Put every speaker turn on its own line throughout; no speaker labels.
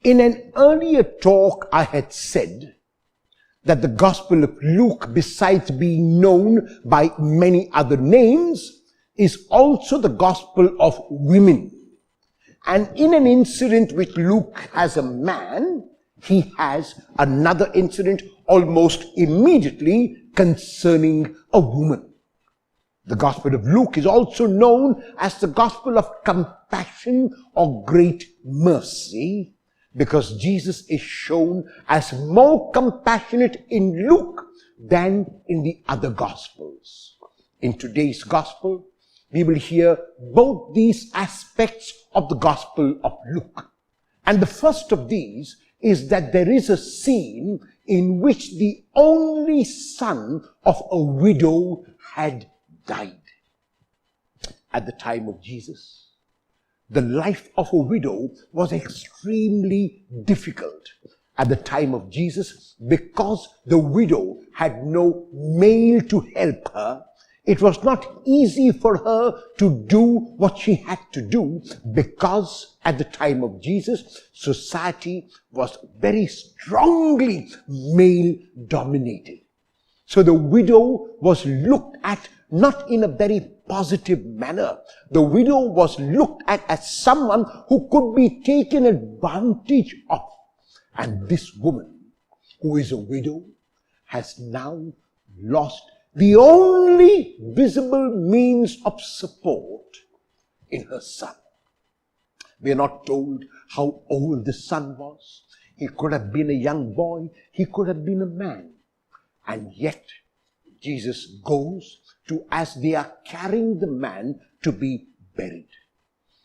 In an earlier talk, I had said that the Gospel of Luke, besides being known by many other names, is also the Gospel of women. And in an incident which Luke has a man, he has another incident almost immediately concerning a woman. The Gospel of Luke is also known as the Gospel of compassion or great mercy, because Jesus is shown as more compassionate in Luke than in the other Gospels. In today's Gospel, we will hear both these aspects of the Gospel of Luke. And the first of these is that there is a scene in which the only son of a widow had died. At the time of Jesus, the life of a widow was extremely difficult at the time of Jesus, because the widow had no male to help her. It was not easy for her to do what she had to do, because at the time of Jesus, society was very strongly male dominated. So the widow was looked at not in a very positive manner. The widow was looked at as someone who could be taken advantage of. And this woman, who is a widow, has now lost the only visible means of support in her son. We are not told how old the son was. He could have been a young boy. He could have been a man. And yet, Jesus goes to, as they are carrying the man to be buried,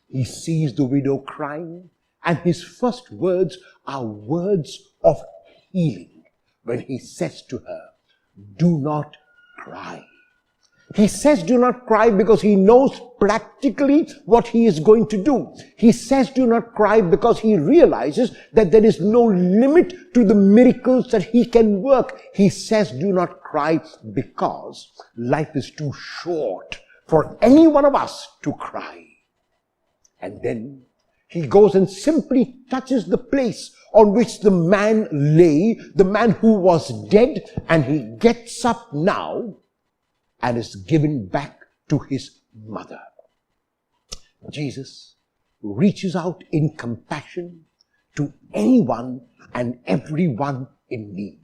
he sees the widow crying, and his first words are words of healing when he says to her, "Do not cry." He says do not cry because he knows practically what he is going to do. He says do not cry because he realizes that there is no limit to the miracles that he can work. He says do not cry because life is too short for any one of us to cry. And then he goes and simply touches the place on which the man lay, the man who was dead, and he gets up now and is given back to his mother. Jesus reaches out in compassion to anyone and everyone in need.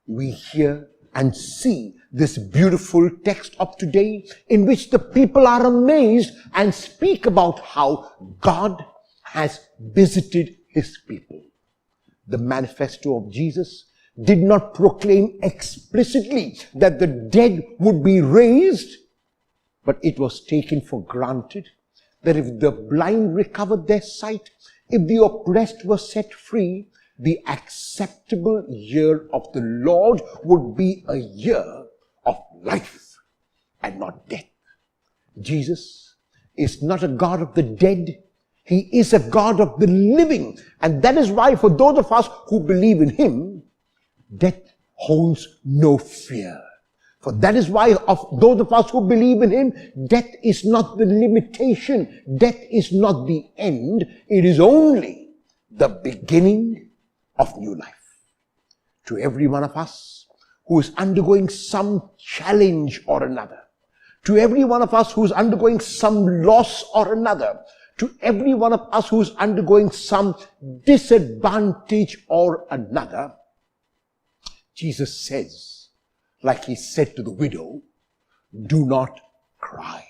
We hear and see this beautiful text of today in which the people are amazed and speak about how God has visited his people. The manifesto of Jesus did not proclaim explicitly that the dead would be raised, but it was taken for granted that if the blind recovered their sight, if the oppressed were set free, the acceptable year of the Lord would be a year of life and not death. Jesus is not a God of the dead. He is a God of the living. And that is why for those of us who believe in him, death holds no fear. For that is why of those of us who believe in him, death is not the limitation. Death is not the end. It is only the beginning of new life. To every one of us who is undergoing some challenge or another, to every one of us who is undergoing some loss or another, to every one of us who is undergoing some disadvantage or another, Jesus says, like he said to the widow, do not cry.